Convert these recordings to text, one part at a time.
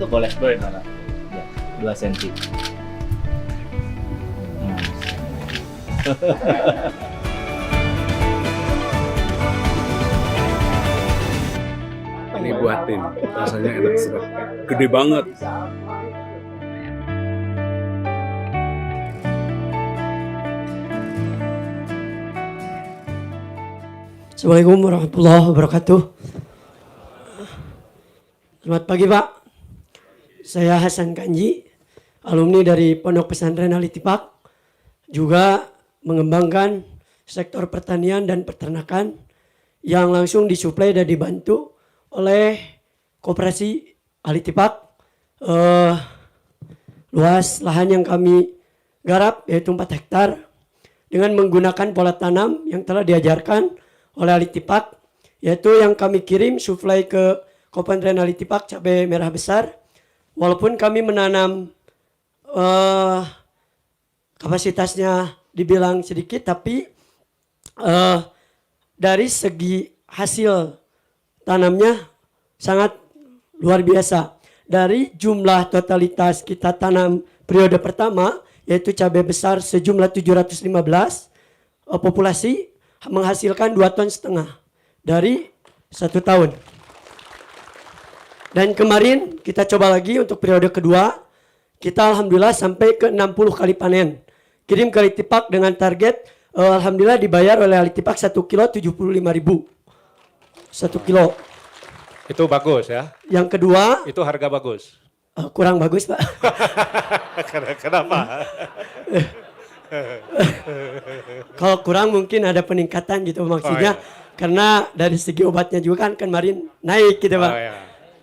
boleh mana? Ya, 2 cm. Ini buatin, rasanya enak sedap. Gede banget. Assalamualaikum warahmatullahi wabarakatuh. Selamat pagi Pak. Saya Hasan Kanji, alumni dari Pondok Pesantren Al Ittifaq, juga mengembangkan sektor pertanian dan peternakan yang langsung disuplai dan dibantu oleh Koperasi Al Ittifaq. Luas lahan yang kami garap yaitu 4 hektar dengan menggunakan pola tanam yang telah diajarkan oleh Al Ittifaq, yaitu yang kami kirim suplai ke Kopentren Al Ittifaq cabai merah besar. Walaupun kami menanam kapasitasnya dibilang sedikit, tapi dari segi hasil tanamnya sangat luar biasa. Dari jumlah totalitas kita tanam periode pertama, yaitu cabai besar sejumlah 715 populasi, menghasilkan 2,5 ton dari 1 tahun. Dan kemarin kita coba lagi untuk periode kedua, kita alhamdulillah sampai ke 60 kali panen. Kirim ke Al Ittifaq dengan target alhamdulillah dibayar oleh Al Ittifaq 1 kilo 75.000. 1 kilo. Itu bagus ya. Yang kedua, Itu harga bagus. kurang bagus Pak. Kenapa? Kalau kurang mungkin ada peningkatan gitu maksudnya. Oh, iya. Karena dari segi obatnya juga kan kemarin naik gitu Pak. Oh, iya.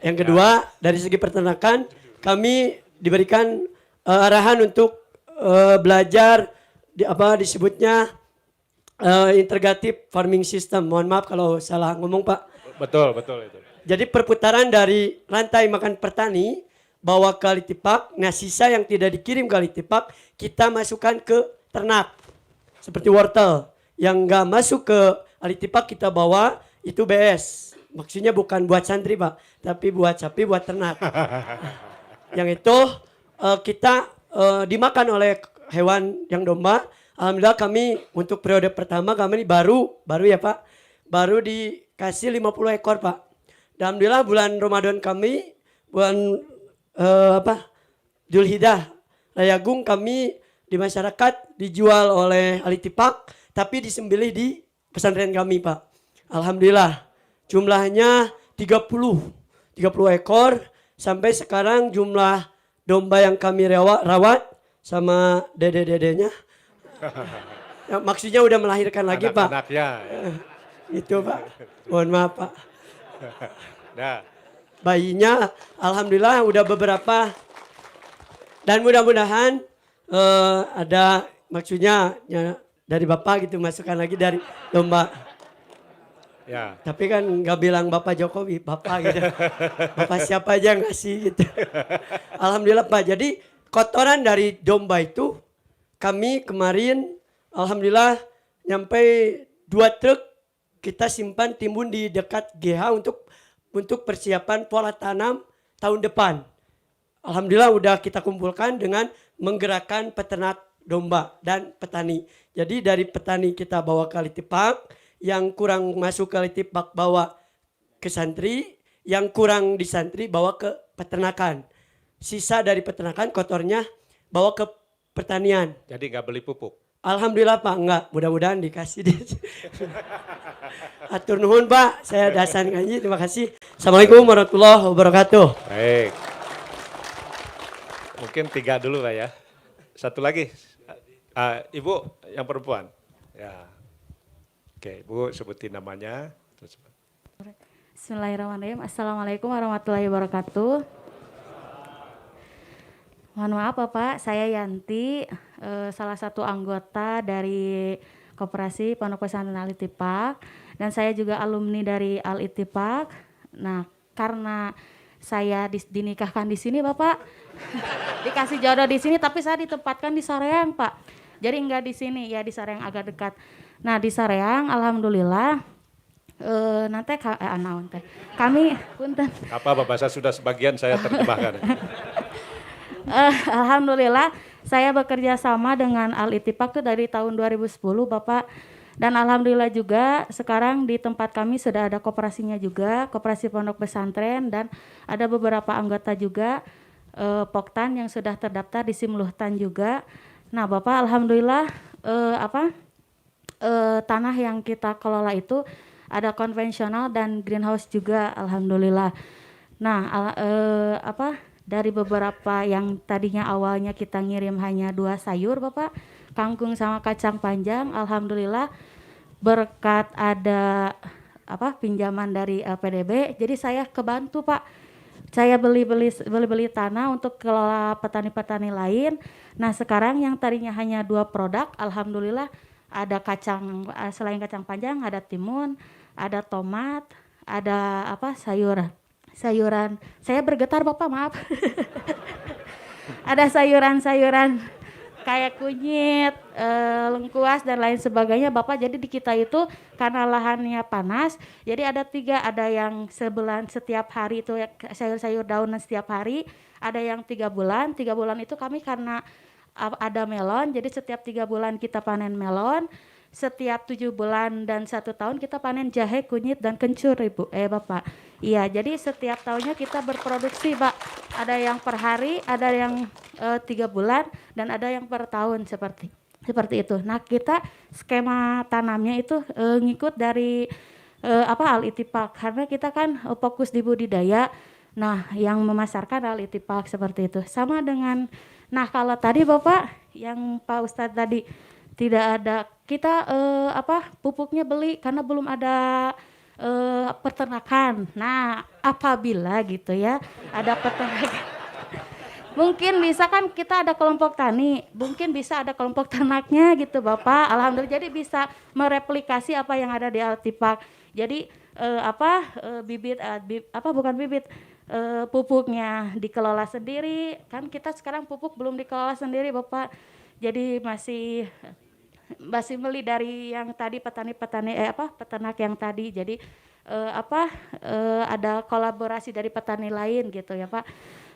Yang kedua, dari segi peternakan kami diberikan arahan untuk belajar disebutnya integrative farming system. Mohon maaf kalau salah ngomong Pak. Betul itu. Jadi perputaran dari rantai makan petani bawa ke Al Ittifaq, nah sisa yang tidak dikirim ke Al Ittifaq kita masukkan ke ternak. Seperti wortel yang nggak masuk ke Al Ittifaq kita bawa itu BS. Maksudnya bukan buat santri Pak, tapi buat sapi, buat ternak. Yang itu kita dimakan oleh hewan yang domba. Alhamdulillah kami untuk periode pertama kami baru ya Pak, baru dikasih 50 ekor Pak. Dan alhamdulillah bulan Ramadan kami, bulan Dzulhijjah, Rayagung kami di masyarakat dijual oleh Al Ittifaq, tapi disembelih di pesantren kami Pak. Alhamdulillah. Jumlahnya 30 ekor. Sampai sekarang jumlah domba yang kami rawat sama dede-dedenya. Ya, maksudnya udah melahirkan lagi Pak. Anak-anaknya. Itu Pak. Mohon maaf Pak. Nah. Bayinya alhamdulillah udah beberapa. Dan mudah-mudahan ada maksudnya ya, dari Bapak gitu masukkan lagi dari domba. Ya. Tapi kan nggak bilang Bapak Jokowi, Bapak gitu. Bapak siapa aja ngasih gitu. Alhamdulillah Pak. Jadi kotoran dari domba itu kami kemarin alhamdulillah nyampe 2 truk kita simpan timbun di dekat GH untuk persiapan pola tanam tahun depan. Alhamdulillah udah kita kumpulkan dengan menggerakkan peternak domba dan petani. Jadi dari petani kita bawa ke Al Ittifaq, yang kurang masuk ke Al Ittifaq bawa ke santri, yang kurang di santri bawa ke peternakan. Sisa dari peternakan kotornya bawa ke pertanian. Jadi nggak beli pupuk. Alhamdulillah Pak, enggak. Mudah-mudahan dikasih. Atur nuhun Pak, saya Hasan Kanji, terima kasih. Assalamualaikum warahmatullahi wabarakatuh. Baik. Mungkin 3 dulu Pak ya. Satu lagi. Ibu yang perempuan. Ya. Oke, Ibu sebutin namanya. Bismillahirrahmanirrahim. Assalamualaikum warahmatullahi wabarakatuh. Mohon maaf Bapak, saya Yanti, salah satu anggota dari Koperasi Pondok Pesantren Al Ittifaq, dan saya juga alumni dari Al Ittifaq. Nah, karena saya dinikahkan di sini Bapak, dikasih jodoh di sini, tapi saya ditempatkan di Sareang Pak. Jadi enggak di sini, ya di Sareang agak dekat. Nah di Sareang, alhamdulillah nanti naon teh. Kami punten. Apa Bapak, saya sudah sebagian saya terjemahkan. Alhamdulillah saya bekerja sama dengan Al-Ittifaq tuh dari tahun 2010 Bapak. Dan alhamdulillah juga sekarang di tempat kami sudah ada koperasinya juga, koperasi pondok pesantren, dan ada beberapa anggota juga Poktan yang sudah terdaftar di Simluhtan juga. Nah Bapak alhamdulillah tanah yang kita kelola itu ada konvensional dan greenhouse juga alhamdulillah. Nah dari beberapa yang tadinya awalnya kita ngirim hanya 2 sayur Bapak, kangkung sama kacang panjang, alhamdulillah berkat ada pinjaman dari LPDB, jadi saya kebantu Pak. Saya beli tanah untuk kelola petani-petani lain. Nah sekarang yang tadinya hanya 2 produk, alhamdulillah ada kacang, selain kacang panjang ada timun, ada tomat, ada sayuran. Saya bergetar Bapak, maaf. Ada sayuran-sayuran kayak kunyit, lengkuas dan lain sebagainya Bapak. Jadi di kita itu karena lahannya panas, jadi ada 3, ada yang sebulan setiap hari itu sayur-sayur daunan setiap hari, ada yang 3 bulan. 3 bulan itu kami karena ada melon, jadi setiap 3 bulan kita panen melon, setiap 7 bulan dan 1 tahun kita panen jahe, kunyit dan kencur Bapak. Iya, jadi setiap tahunnya kita berproduksi Pak. Ada yang per hari, ada yang 3 bulan dan ada yang per tahun seperti itu. Nah kita skema tanamnya itu ngikut dari Al-Ittifaq, karena kita kan fokus di budidaya. Nah yang memasarkan Al-Ittifaq seperti itu. Sama dengan, nah kalau tadi Bapak yang Pak Ustadz tadi tidak ada, kita pupuknya beli karena belum ada peternakan. Nah apabila gitu ya ada peternakan, mungkin bisa kan kita ada kelompok tani, mungkin bisa ada kelompok ternaknya gitu Bapak. Alhamdulillah jadi bisa mereplikasi apa yang ada di Al-Ittifaq. Jadi pupuknya dikelola sendiri. Kan kita sekarang pupuk belum dikelola sendiri Bapak. Jadi masih beli dari yang tadi peternak yang tadi. Jadi ada kolaborasi dari petani lain gitu ya Pak.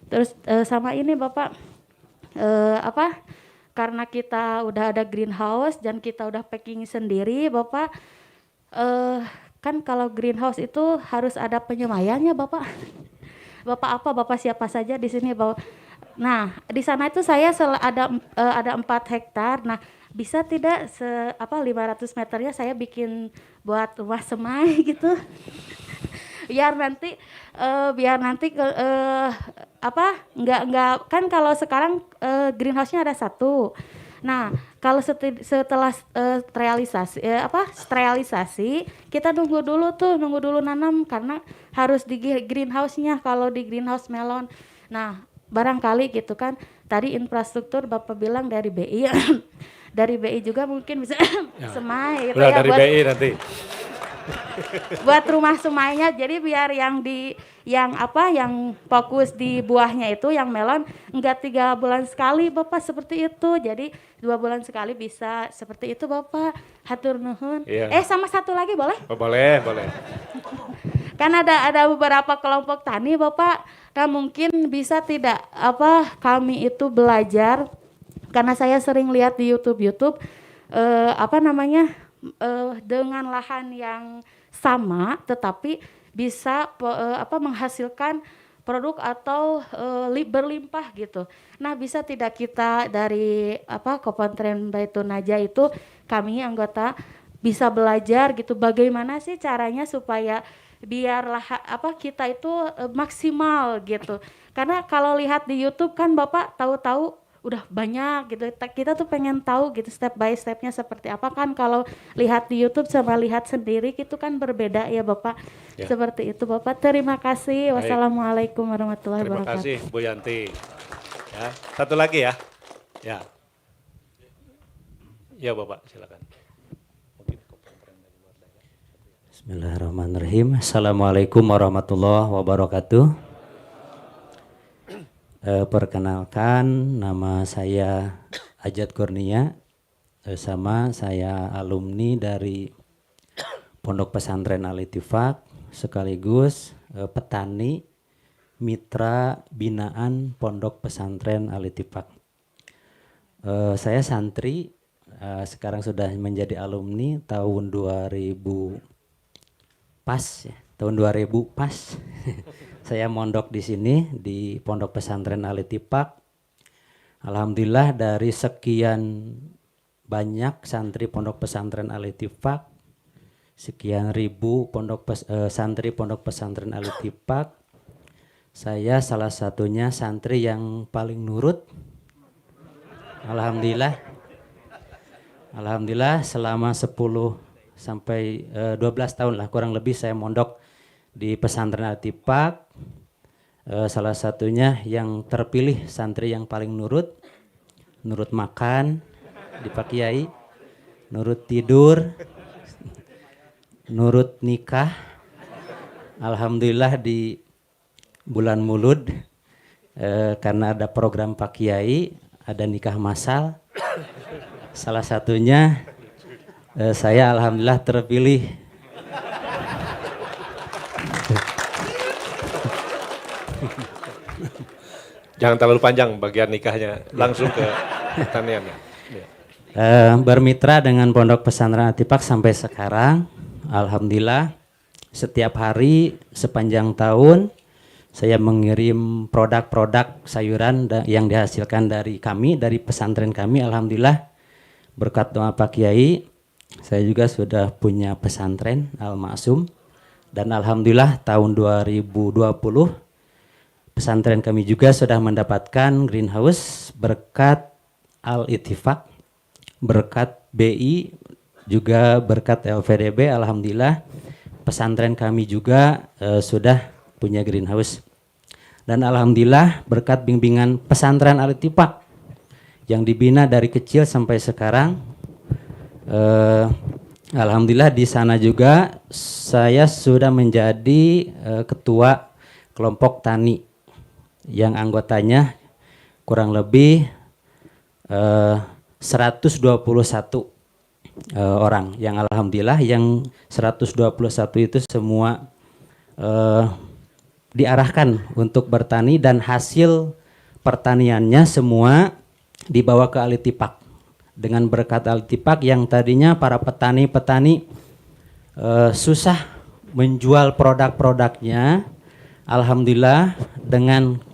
Terus sama ini Bapak karena kita udah ada greenhouse dan kita udah packing sendiri Bapak, kan kalau greenhouse itu harus ada penyemayannya Bapak. Bapak siapa saja di sini Bapak. Nah di sana itu saya ada 4 hektar. Nah bisa tidak 500 meternya saya bikin buat rumah semai gitu. biar nanti nggak kan kalau sekarang greenhouse-nya ada 1. Nah kalau setelah sterilisasi kita nunggu dulu nanam karena harus di greenhouse-nya kalau di greenhouse melon. Nah barangkali gitu kan tadi infrastruktur Bapak bilang dari BI dari BI juga mungkin bisa semai gitu ya, dari BI nanti buat rumah semainya. Jadi biar yang fokus di buahnya itu yang melon enggak 3 bulan sekali Bapak seperti itu. Jadi 2 bulan sekali bisa seperti itu Bapak. Hatur nuhun. Iya. Sama 1 lagi boleh? Oh, boleh. Kan ada beberapa kelompok tani Bapak. Nah mungkin bisa tidak kami itu belajar, karena saya sering lihat di YouTube dengan lahan yang sama tetapi bisa menghasilkan produk atau berlimpah gitu. Nah bisa tidak kita dari Kopantren Baitun Najah itu kami anggota bisa belajar gitu bagaimana sih caranya supaya biarlah kita itu maksimal gitu. Karena kalau lihat di YouTube kan Bapak tahu-tahu udah banyak gitu. Kita tuh pengen tahu gitu step by stepnya seperti apa kan. Kalau lihat di YouTube sama lihat sendiri itu kan berbeda ya Bapak. Ya. Seperti itu Bapak. Terima kasih. Baik. Wassalamualaikum warahmatullahi wabarakatuh. Terima kasih Bu Yanti. Ya, 1 lagi ya. Ya Bapak silakan. Bismillahirrahmanirrahim. Assalamualaikum warahmatullahi wabarakatuh. Perkenalkan, nama saya Ajat Kurnia, sama saya alumni dari Pondok Pesantren Al-Ittifaq sekaligus petani mitra binaan Pondok Pesantren Al-Ittifaq. Saya santri, sekarang sudah menjadi alumni tahun 2000 pas ya, tahun 2000 pas. Saya mondok di sini di Pondok Pesantren Al-Ittifaq. Alhamdulillah dari sekian banyak santri Pondok Pesantren Al-Ittifaq, sekian ribu santri Pondok Pesantren Al-Ittifaq, saya salah satunya santri yang paling nurut. Alhamdulillah. Alhamdulillah selama 10 sampai 12 tahun lah kurang lebih saya mondok di pesantren Al-Ittifaq. Salah satunya yang terpilih santri yang paling nurut makan di Pak Kiai, nurut tidur, nurut nikah. Alhamdulillah di bulan Mulud karena ada program Pak Kiai, ada nikah massal. Salah satunya saya alhamdulillah terpilih. Jangan terlalu panjang bagian nikahnya, langsung ke pertaniannya. Bermitra dengan Pondok Pesantren Al-Ittifaq sampai sekarang, alhamdulillah setiap hari sepanjang tahun saya mengirim produk-produk sayuran yang dihasilkan dari kami, dari pesantren kami. Alhamdulillah berkat doa Pak Kiai, saya juga sudah punya pesantren Al-Ma'sum. Dan alhamdulillah tahun 2020 pesantren kami juga sudah mendapatkan greenhouse berkat Al-Ittifaq, berkat BI, juga berkat LVDB. Alhamdulillah pesantren kami juga sudah punya greenhouse. Dan alhamdulillah berkat bimbingan pesantren Al-Ittifaq yang dibina dari kecil sampai sekarang, alhamdulillah di sana juga saya sudah menjadi ketua kelompok tani yang anggotanya kurang lebih 121 orang, yang alhamdulillah yang 121 itu semua diarahkan untuk bertani dan hasil pertaniannya semua dibawa ke Al-Ittifaq. Dengan berkat Al-Ittifaq yang tadinya para petani-petani susah menjual produk-produknya, alhamdulillah dengan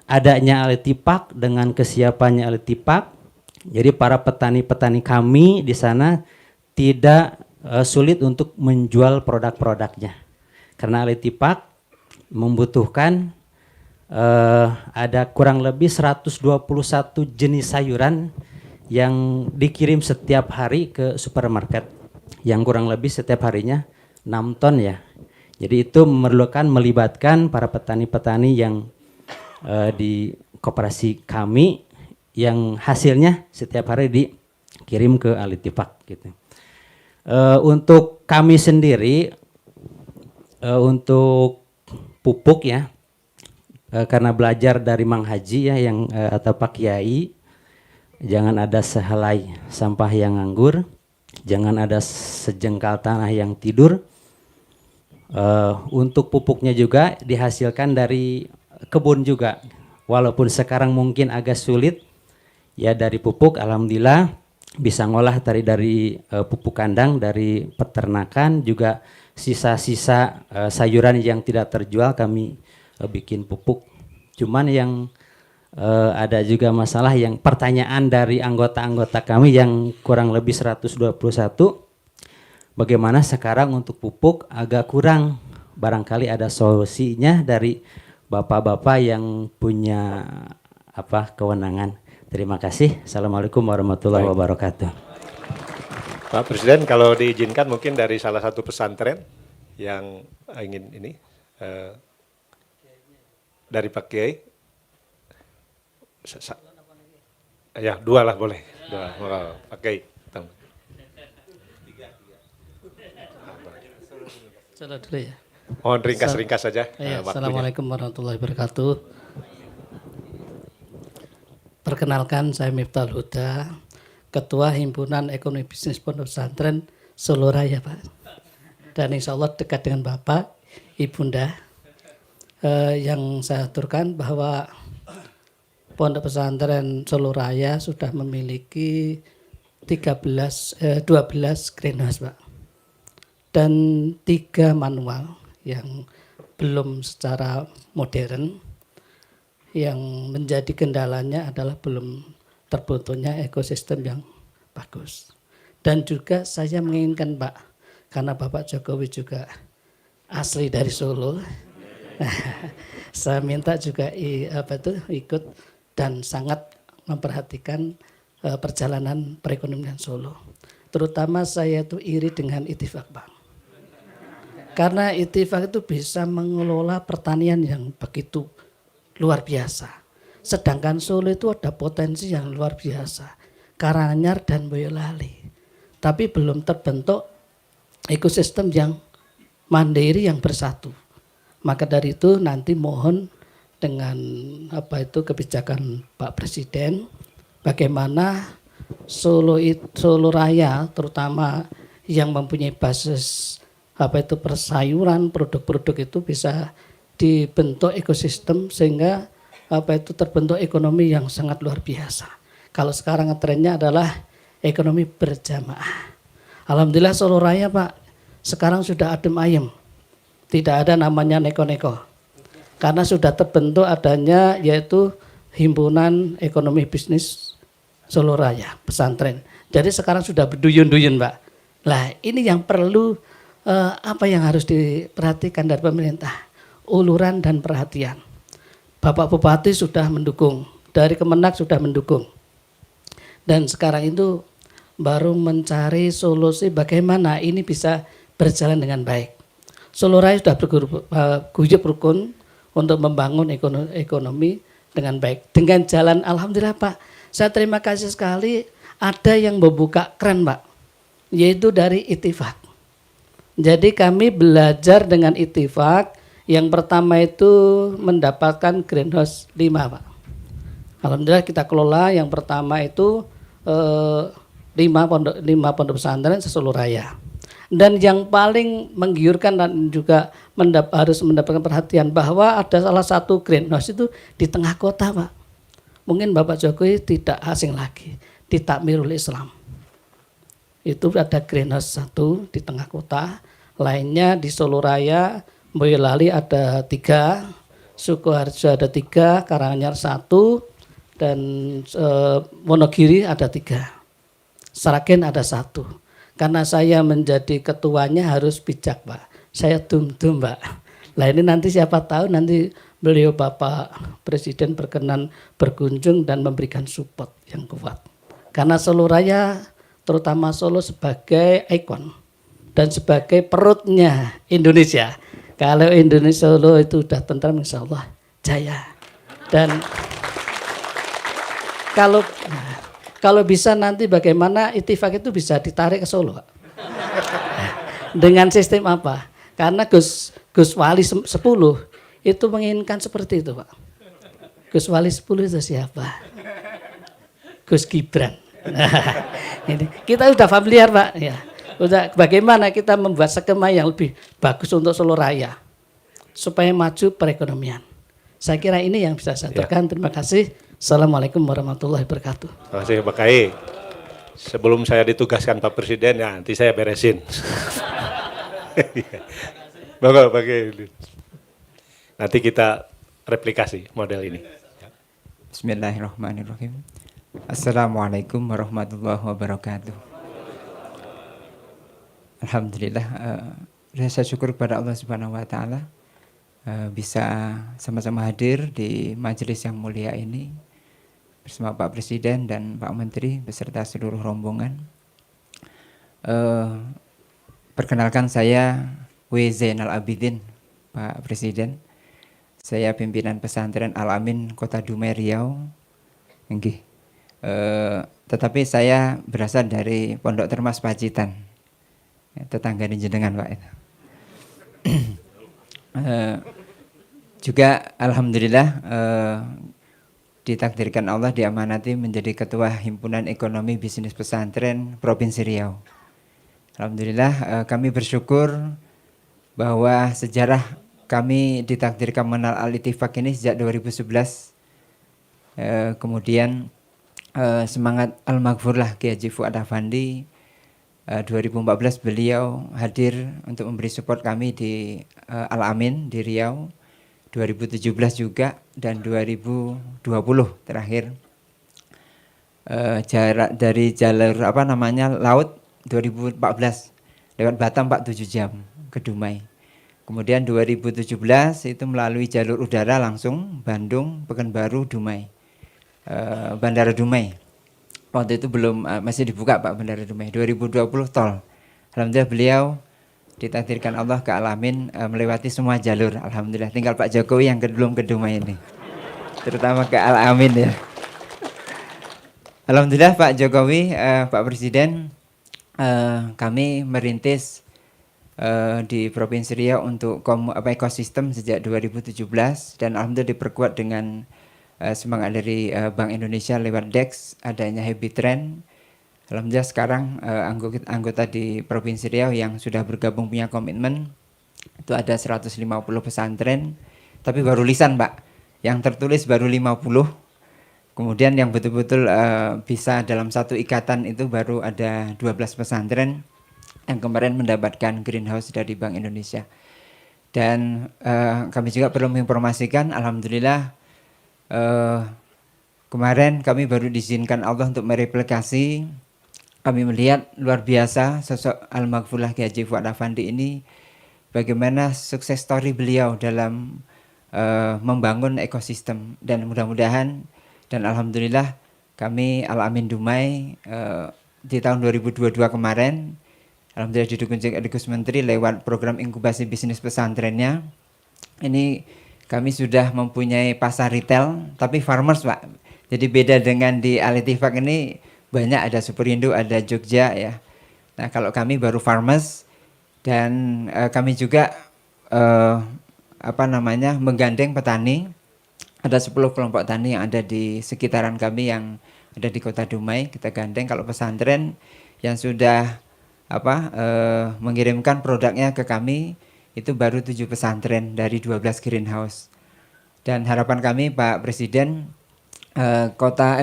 adanya Al-Ittifaq, dengan kesiapannya Al-Ittifaq, jadi para petani-petani kami di sana tidak sulit untuk menjual produk-produknya. Karena Al-Ittifaq membutuhkan ada kurang lebih 121 jenis sayuran yang dikirim setiap hari ke supermarket, yang kurang lebih setiap harinya 6 ton ya. Jadi itu melibatkan para petani-petani yang di koperasi kami, yang hasilnya setiap hari dikirim ke Al-Ittifaq gitu. Untuk kami sendiri, untuk pupuk ya, karena belajar dari Mang Haji ya yang atau Pak Kiai, jangan ada sehelai sampah yang nganggur, jangan ada sejengkal tanah yang tidur. Untuk pupuknya juga dihasilkan dari kebun juga, walaupun sekarang mungkin agak sulit ya dari pupuk. Alhamdulillah bisa ngolah dari pupuk kandang, dari peternakan, juga sisa-sisa sayuran yang tidak terjual kami bikin pupuk. Cuman yang ada juga masalah yang pertanyaan dari anggota-anggota kami yang kurang lebih 121, bagaimana sekarang untuk pupuk agak kurang, barangkali ada solusinya dari bapak-bapak yang punya kewenangan. Terima kasih. Assalamualaikum warahmatullahi wabarakatuh. Pak Presiden, kalau diizinkan mungkin dari salah satu pesantren yang ingin ini dari Pak Kiai. Ya, 2 lah boleh. 2, Pak Kiai. Salah dulu ya. Mohon ringkas-ringkas saja. Assalamualaikum warahmatullahi wabarakatuh. Perkenalkan, saya Miftahul Huda, Ketua Himpunan Ekonomi Bisnis Pondok Pesantren Solo Raya, Pak. dan insya Allah dekat dengan Bapak, Ibunda. Yang saya aturkan bahwa Pondok Pesantren Solo Raya sudah memiliki 12 greenhouse, Pak. Dan 3 manual yang belum secara modern. Yang menjadi kendalanya adalah belum terbentuknya ekosistem yang bagus. Dan juga saya menginginkan, Pak, karena Bapak Jokowi juga asli dari Solo, saya minta juga ikut dan sangat memperhatikan perjalanan perekonomian Solo. Terutama saya itu iri dengan Ittifaq, Pak. Karena Ittifaq itu bisa mengelola pertanian yang begitu luar biasa. Sedangkan Solo itu ada potensi yang luar biasa. Karanganyar dan Boyolali. Tapi belum terbentuk ekosistem yang mandiri yang bersatu. Maka dari itu nanti mohon dengan kebijakan Pak Presiden bagaimana Solo Raya terutama yang mempunyai basis persayuran, produk-produk itu bisa dibentuk ekosistem sehingga terbentuk ekonomi yang sangat luar biasa. Kalau sekarang trennya adalah ekonomi berjamaah. Alhamdulillah Solo Raya, Pak, sekarang sudah adem ayem. Tidak ada namanya neko-neko. Karena sudah terbentuk adanya yaitu Himpunan Ekonomi Bisnis Solo Raya, pesantren. Jadi sekarang sudah berduyun-duyun, Pak. Nah, ini yang perlu apa yang harus diperhatikan dari pemerintah? Uluran dan perhatian. Bapak Bupati sudah mendukung, dari Kemenak sudah mendukung. Dan sekarang itu baru mencari solusi bagaimana ini bisa berjalan dengan baik. Solo Raya sudah berguyup rukun untuk membangun ekonomi dengan baik. Dengan jalan, alhamdulillah, Pak, saya terima kasih sekali ada yang membuka keran, Pak, yaitu dari Ittifaq. Jadi kami belajar dengan Ittifaq. Yang pertama itu mendapatkan greenhouse 5, Pak. Alhamdulillah kita kelola yang pertama itu 5 pondok pesantren se-Solo Raya. Dan yang paling menggiurkan dan juga harus mendapatkan perhatian bahwa ada salah satu greenhouse itu di tengah kota, Pak. Mungkin Bapak Jokowi tidak asing lagi di Takmirul Islam. Itu ada greenhouse 1 di tengah kota, lainnya di Solo Raya, Boyolali ada 3, Sukoharjo ada 3, Karanganyar 1, dan Wonogiri ada 3. Sragen ada 1. Karena saya menjadi ketuanya harus bijak, Pak. Saya tum-tum, Pak. Nah ini nanti siapa tahu nanti beliau Bapak Presiden berkenan berkunjung dan memberikan support yang kuat. Karena Solo Raya terutama Solo sebagai ikon dan sebagai perutnya Indonesia. Kalau Indonesia Solo itu sudah tentram, insya Allah jaya. Dan kalau bisa nanti bagaimana Ittifaq itu bisa ditarik ke Solo, Pak. Dengan sistem apa? Karena Gus Wali 10 itu menginginkan seperti itu, Pak. Gus Wali 10 itu siapa? Gus Gibran. Ini kita sudah familiar, Pak, ya. Udah bagaimana kita membuat skema yang lebih bagus untuk Solo Raya supaya maju perekonomian. Saya kira ini yang bisa saya aturkan. Terima kasih. Assalamualaikum warahmatullahi wabarakatuh. Terima kasih Pak Kai. Sebelum saya ditugaskan Pak Presiden, ya nanti saya beresin. Bapak Pak Kai. Nanti kita replikasi model ini. Bismillahirrahmanirrahim. Assalamualaikum warahmatullahi wabarakatuh. Alhamdulillah, saya syukur kepada Allah Subhanahu wa taala bisa sama-sama hadir di majelis yang mulia ini bersama Pak Presiden dan Pak Menteri beserta seluruh rombongan. Perkenalkan saya W. Zainal Abidin, Pak Presiden. Saya pimpinan pesantren Al-Amin Kota Dumai Riau. Tetapi saya berasal dari Pondok Termas Pacitan. Tetangga di jenengan, Pak. Juga alhamdulillah ditakdirkan Allah diamanati menjadi Ketua Himpunan Ekonomi Bisnis Pesantren Provinsi Riau. Alhamdulillah kami bersyukur bahwa sejarah kami ditakdirkan mengenal Al-Ittifaq ini sejak 2011. Kemudian semangat Al-Maghfurlah Kiai Haji Fuad Afandi, 2014 beliau hadir untuk memberi support kami di Al-Amin di Riau, 2017 juga, dan 2020 terakhir jarak dari jalur laut 2014 lewat Batam 47 jam ke Dumai. Kemudian 2017 itu melalui jalur udara langsung Bandung, Pekanbaru, Dumai, Bandara Dumai. Waktu itu belum masih dibuka Pak Bandara Dumai. 2020 tol. Alhamdulillah beliau ditakdirkan Allah ke Al-Amin melewati semua jalur. Alhamdulillah. Tinggal Pak Jokowi yang belum ke Dumai ini, terutama ke Al-Amin ya. Alhamdulillah Pak Jokowi, Pak Presiden, kami merintis di Provinsi Riau untuk ekosistem sejak 2017 dan alhamdulillah diperkuat dengan semangat dari Bank Indonesia lewat DEX, adanya Happy Trend. Alhamdulillah sekarang anggota di Provinsi Riau yang sudah bergabung punya komitmen itu ada 150 pesantren, tapi baru lisan Pak, yang tertulis baru 50. Kemudian yang betul-betul bisa dalam satu ikatan itu baru ada 12 pesantren yang kemarin mendapatkan greenhouse dari Bank Indonesia. Dan kami juga perlu menginformasikan, alhamdulillah kemarin kami baru diizinkan Allah untuk mereplikasi. Kami melihat luar biasa sosok Al-Maghfurlah Kiai Haji Fuad Afandi ini, bagaimana sukses story beliau dalam membangun ekosistem, dan mudah-mudahan dan alhamdulillah kami Al-Amin Dumai di tahun 2022 kemarin alhamdulillah didukung Gus Menteri lewat program inkubasi bisnis pesantrennya. Ini kami sudah mempunyai pasar retail tapi farmers Pak. Jadi beda dengan di Al-Ittifaq ini banyak, ada Superindo, ada Jogja ya. Nah kalau kami baru farmers, dan kami juga menggandeng petani. Ada 10 kelompok tani yang ada di sekitaran kami yang ada di Kota Dumai, kita gandeng. Kalau pesantren yang sudah mengirimkan produknya ke kami itu baru 7 pesantren dari 12 greenhouse. Dan harapan kami Pak Presiden,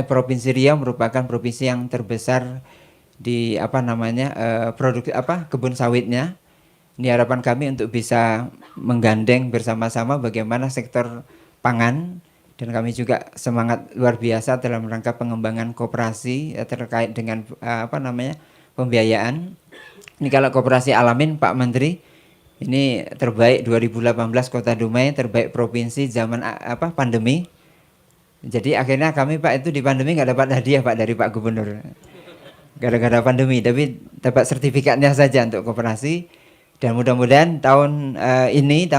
Provinsi Riau merupakan provinsi yang terbesar di kebun sawitnya. Ini harapan kami untuk bisa menggandeng bersama-sama bagaimana sektor pangan. Dan kami juga semangat luar biasa dalam rangka pengembangan koperasi terkait dengan pembiayaan. Ini kalau koperasi Al-Amin Pak Menteri, ini terbaik 2018 Kota Dumai, terbaik provinsi zaman pandemi. Jadi akhirnya kami Pak itu di pandemi nggak dapat hadiah Pak dari Pak Gubernur, gara-gara pandemi, tapi dapat sertifikatnya saja untuk koperasi. Dan mudah-mudahan tahun ini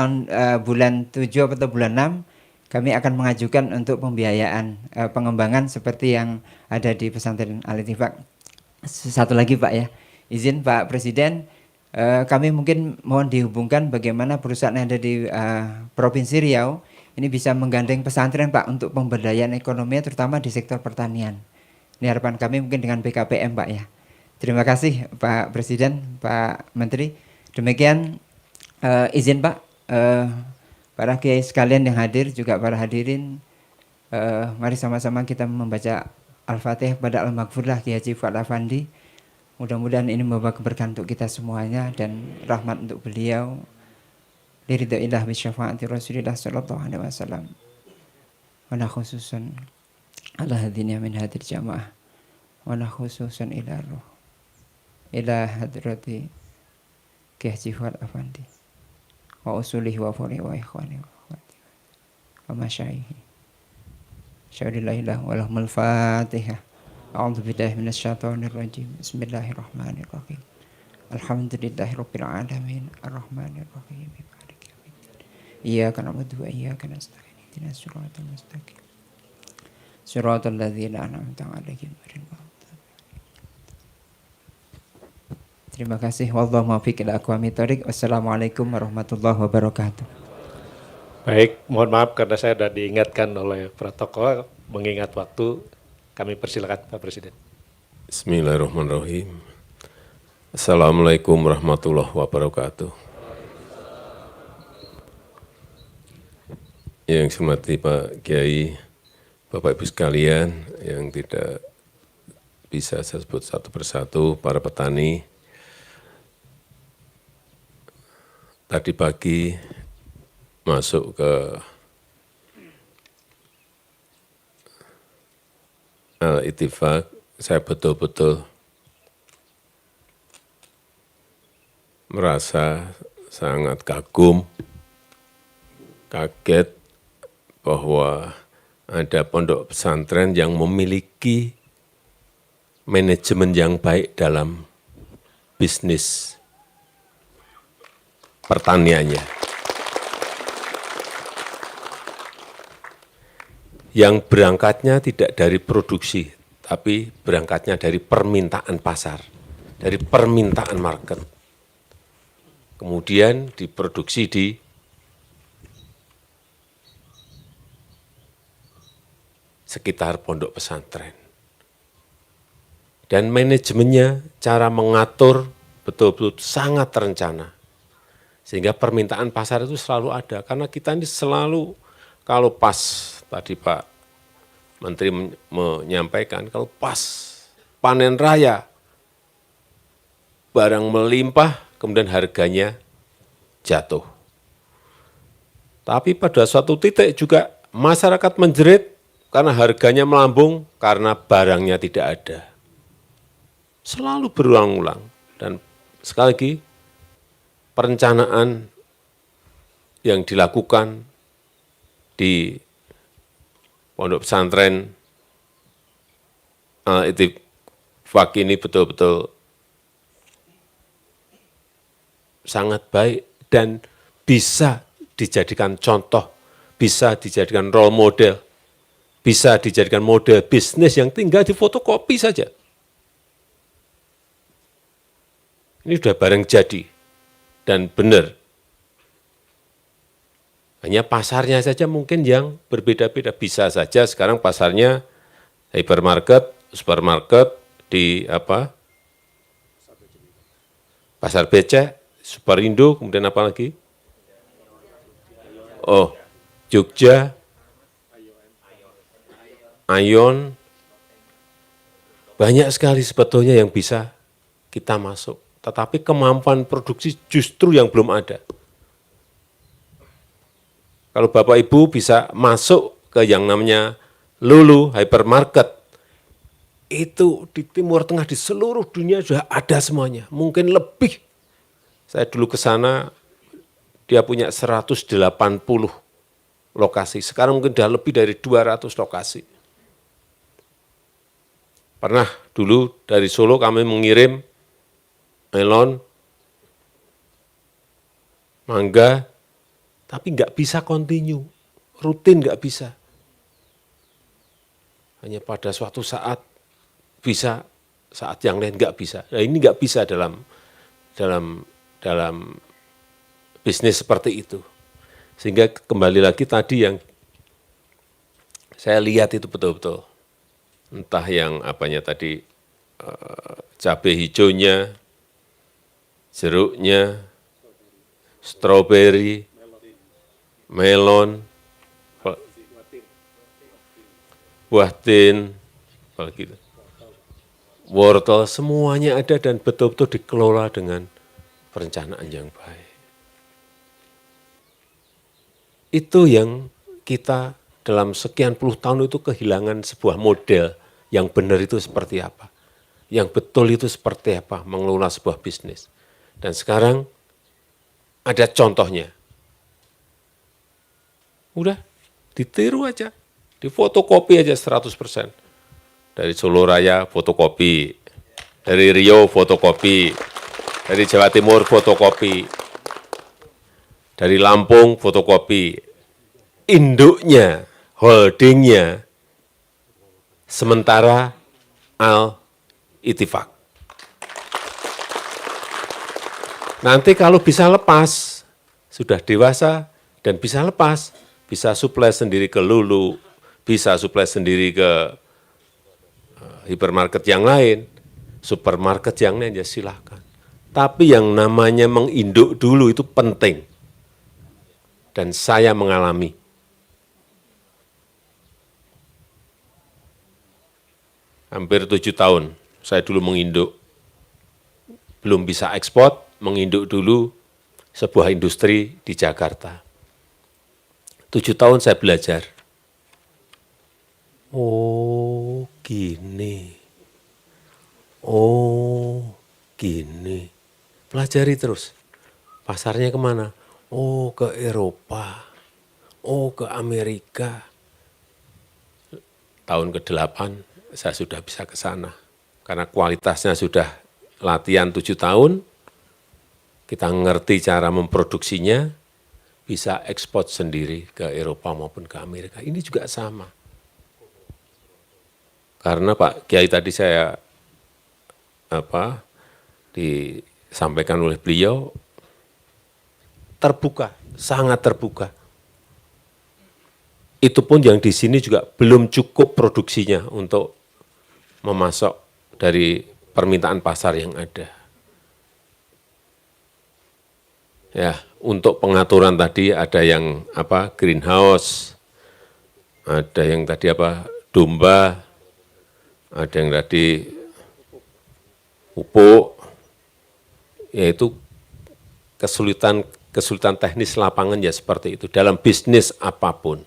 bulan 7 atau bulan 6 kami akan mengajukan untuk pembiayaan pengembangan seperti yang ada di pesantren Al-Ittifaq. Satu lagi Pak ya, izin Pak Presiden, kami mungkin mohon dihubungkan bagaimana perusahaan yang ada di Provinsi Riau ini bisa menggandeng pesantren Pak untuk pemberdayaan ekonomi terutama di sektor pertanian. Ini harapan kami mungkin dengan BKPM Pak ya. Terima kasih Pak Presiden, Pak Menteri. Demikian izin Pak. Para kiai sekalian yang hadir, juga para hadirin, mari sama-sama kita membaca Al-Fatihah kepada Al-Maghfurlah Kiai Haji Fuad Afandi. Mudah-mudahan ini membawa keberkahan untuk kita semuanya dan rahmat untuk beliau. Liridha'illah bisyafaati Rasulillah sallallahu alaihi wasallam. Wa khususan ala hadhihi min hadir jamaah. Wa khususan ila ruh. Ila hadrati Kiai Haji Fuad Afandi. Wa usulihi wa furi wa ikhwani wa akhwati wa masyaihi. Syaudillahilah walahumul fatihah. A'udzu billahi minasyaitonir rajim. Bismillahirrahmanirrahim. Alhamdulillahi rabbil alamin. Arrahmanir rahim. Maliki yaumiddin. Iyyaka na'budu wa iyyaka nasta'in. Ihdinas siratal mustaqim. Siratal ladzina an'amta 'alaihim ghairil maghdubi 'alaihim. Terima kasih. Wallahu muwaffiq ila aqwamit thoriq. Wassalamualaikum warahmatullahi wabarakatuh. Baik, mohon maaf karena saya sudah diingatkan oleh protokol mengingat waktu. Kami persilakan Pak Presiden. Bismillahirrahmanirrahim. Assalamualaikum warahmatullahi wabarakatuh. Yang saya hormati Pak Kiai, Bapak Ibu sekalian yang tidak bisa saya sebut satu persatu, para petani. Tadi pagi masuk ke Al-Ittifaq, saya betul-betul merasa sangat kagum, kaget bahwa ada pondok pesantren yang memiliki manajemen yang baik dalam bisnis pertaniannya. Yang berangkatnya tidak dari produksi, tapi berangkatnya dari permintaan pasar, dari permintaan market. Kemudian diproduksi di sekitar pondok pesantren. Dan manajemennya, cara mengatur betul-betul sangat terencana. Sehingga permintaan pasar itu selalu ada. Karena kita ini selalu, kalau pas, tadi Pak Menteri menyampaikan, kalau pas panen raya, barang melimpah, kemudian harganya jatuh. Tapi pada suatu titik juga masyarakat menjerit, karena harganya melambung, karena barangnya tidak ada. Selalu berulang-ulang. Dan sekali lagi, perencanaan yang dilakukan di pondok pesantren Al-Ittifaq ini betul-betul sangat baik dan bisa dijadikan contoh, bisa dijadikan role model, bisa dijadikan model bisnis yang tinggal di fotokopi saja. Ini sudah barang jadi dan benar. Hanya pasarnya saja mungkin yang berbeda-beda. Bisa saja sekarang pasarnya hypermarket, supermarket, di apa? Pasar becek, Superindo, kemudian apa lagi? Oh, Jogja, Ayon, banyak sekali sebetulnya yang bisa kita masuk. Tetapi kemampuan produksi justru yang belum ada. Kalau Bapak Ibu bisa masuk ke yang namanya Lulu Hypermarket, itu di Timur Tengah, di seluruh dunia sudah ada semuanya. Mungkin lebih. Saya dulu ke sana, dia punya 180 lokasi. Sekarang mungkin sudah lebih dari 200 lokasi. Pernah dulu dari Solo kami mengirim melon, mangga, tapi nggak bisa continue, rutin nggak bisa. Hanya pada suatu saat bisa, saat yang lain nggak bisa. Nah ini nggak bisa dalam bisnis seperti itu. Sehingga kembali lagi tadi yang saya lihat itu betul-betul. Entah yang apanya tadi, cabai hijaunya, jeruknya, stroberi, melon, buah tin, apalagi itu, wortel, semuanya ada dan betul-betul dikelola dengan perencanaan yang baik. Itu yang kita dalam sekian puluh tahun itu kehilangan sebuah model yang benar itu seperti apa, yang betul itu seperti apa mengelola sebuah bisnis. Dan sekarang ada contohnya. Udah, ditiru aja, difotokopi aja 100%. Dari Solo Raya fotokopi, dari Riau fotokopi, dari Jawa Timur fotokopi, dari Lampung fotokopi, induknya, holdingnya, sementara Al-Ittifaq. Nanti kalau bisa lepas, sudah dewasa dan bisa lepas, bisa suplai sendiri ke Lulu, bisa suplai sendiri ke hypermarket yang lain, supermarket yang lain, ya silahkan. Tapi yang namanya menginduk dulu itu penting. Dan saya mengalami. Hampir 7 tahun saya dulu menginduk. Belum bisa ekspor, menginduk dulu sebuah industri di Jakarta. 7 tahun saya belajar. Oh, gini. Oh, gini. Pelajari terus. Pasarnya kemana? Oh, ke Eropa. Oh, ke Amerika. Tahun ke-8 saya sudah bisa ke sana. Karena kualitasnya sudah latihan 7 tahun, kita ngerti cara memproduksinya, bisa ekspor sendiri ke Eropa maupun ke Amerika. Ini juga sama. Karena Pak Kiai tadi saya disampaikan oleh beliau, terbuka, sangat terbuka. Itu pun yang di sini juga belum cukup produksinya untuk memasok dari permintaan pasar yang ada. Ya, untuk pengaturan tadi ada yang greenhouse, ada yang tadi domba, ada yang tadi pupuk, yaitu kesulitan teknis lapangan ya seperti itu, dalam bisnis apapun.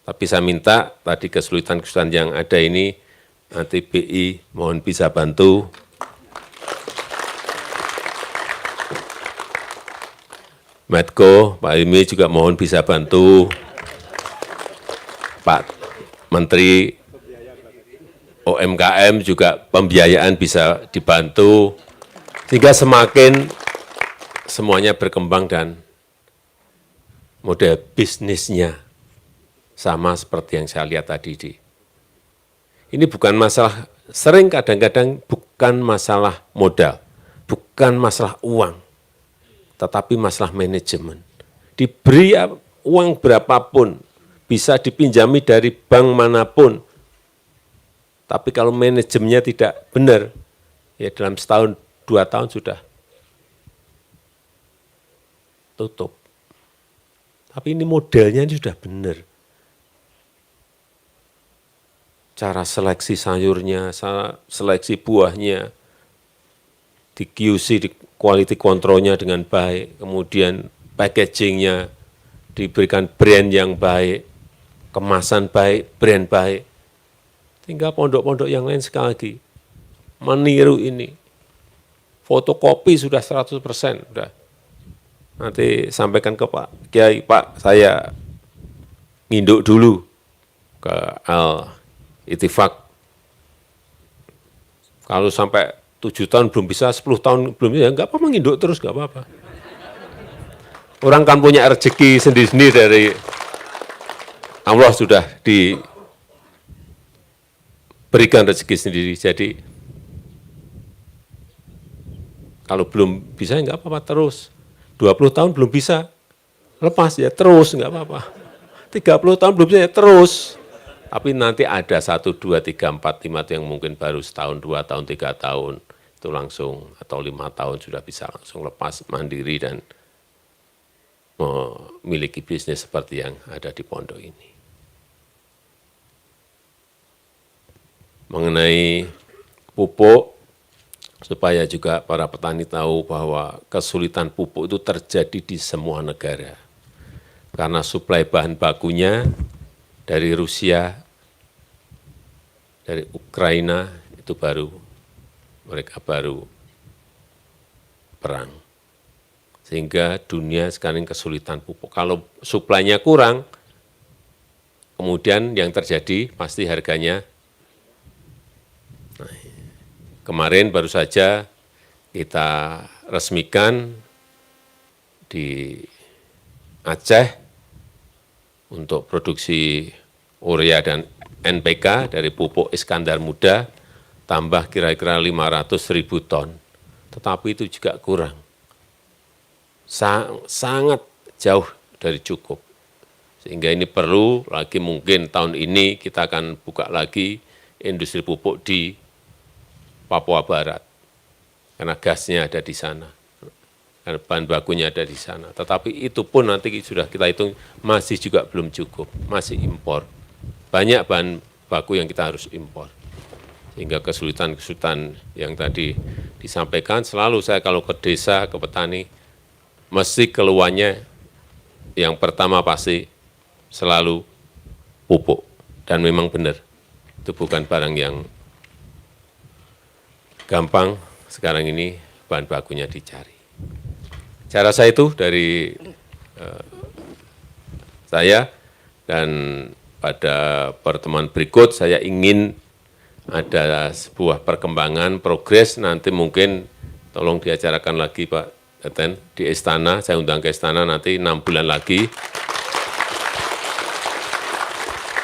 Tapi saya minta tadi kesulitan-kesulitan yang ada ini, nanti BI mohon bisa bantu. Medco, Pak Imi juga mohon bisa bantu. Pak Menteri UMKM juga pembiayaan bisa dibantu. Sehingga semakin semuanya berkembang dan model bisnisnya sama seperti yang saya lihat tadi. Ini bukan masalah, sering kadang-kadang bukan masalah modal, bukan masalah uang, tetapi masalah manajemen. Diberi uang berapapun, bisa dipinjami dari bank manapun, tapi kalau manajemennya tidak benar, ya dalam setahun, 2 tahun sudah tutup. Tapi ini modelnya sudah benar. Cara seleksi sayurnya, seleksi buahnya, di QC, di quality controlnya dengan baik, kemudian packagingnya diberikan brand yang baik, kemasan baik, brand baik. Tinggal pondok-pondok yang lain sekali lagi meniru ini. Fotokopi sudah 100%, sudah. Nanti sampaikan ke Pak Kiai, Pak, saya nginduk dulu ke Al-Ittifaq. Kalau sampai 7 tahun belum bisa, 10 tahun belum bisa, enggak apa-apa nginduk terus, enggak apa-apa. Orang kan punya rezeki sendiri-sendiri dari Allah, sudah diberikan rezeki sendiri. Jadi kalau belum bisa enggak apa-apa terus. 20 tahun belum bisa, lepas ya terus, enggak apa-apa. 30 tahun belum bisa ya terus. Tapi nanti ada 1, 2, 3, 4, 5 itu yang mungkin baru setahun, 2 tahun, 3 tahun, itu langsung, atau 5 tahun sudah bisa langsung lepas mandiri dan memiliki bisnis seperti yang ada di pondok ini. Mengenai pupuk, supaya juga para petani tahu bahwa kesulitan pupuk itu terjadi di semua negara. Karena suplai bahan bakunya dari Rusia, dari Ukraina, itu mereka baru perang. Sehingga dunia sekarang kesulitan pupuk. Kalau suplainya kurang, kemudian yang terjadi pasti harganya naik. Kemarin baru saja kita resmikan di Aceh untuk produksi urea dan NPK dari pupuk Iskandar Muda, tambah kira-kira 500.000 ton. Tetapi itu juga kurang. Sangat jauh dari cukup. Sehingga ini perlu lagi, mungkin tahun ini kita akan buka lagi industri pupuk di Papua Barat. karena gasnya ada di sana, karena bahan bakunya ada di sana. Tetapi itu pun nanti sudah kita hitung masih juga belum cukup, masih impor. Banyak bahan baku yang kita harus impor. Sehingga kesulitan-kesulitan yang tadi disampaikan, selalu saya kalau ke desa, ke petani, mesti keluhannya yang pertama pasti selalu pupuk. Dan memang benar, itu bukan barang yang gampang sekarang ini bahan bakunya dicari. Cara saya itu dari saya, dan pada pertemuan berikut saya ingin ada sebuah perkembangan, progres, nanti mungkin tolong diacarakan lagi Pak Teten di Istana, saya undang ke Istana nanti 6 bulan lagi.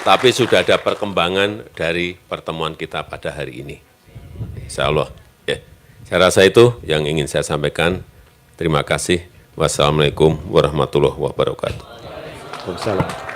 Tapi sudah ada perkembangan dari pertemuan kita pada hari ini. Insya Allah. Ya. Saya rasa itu yang ingin saya sampaikan. Terima kasih. Wassalamualaikum warahmatullahi wabarakatuh. Waalaikumsalam.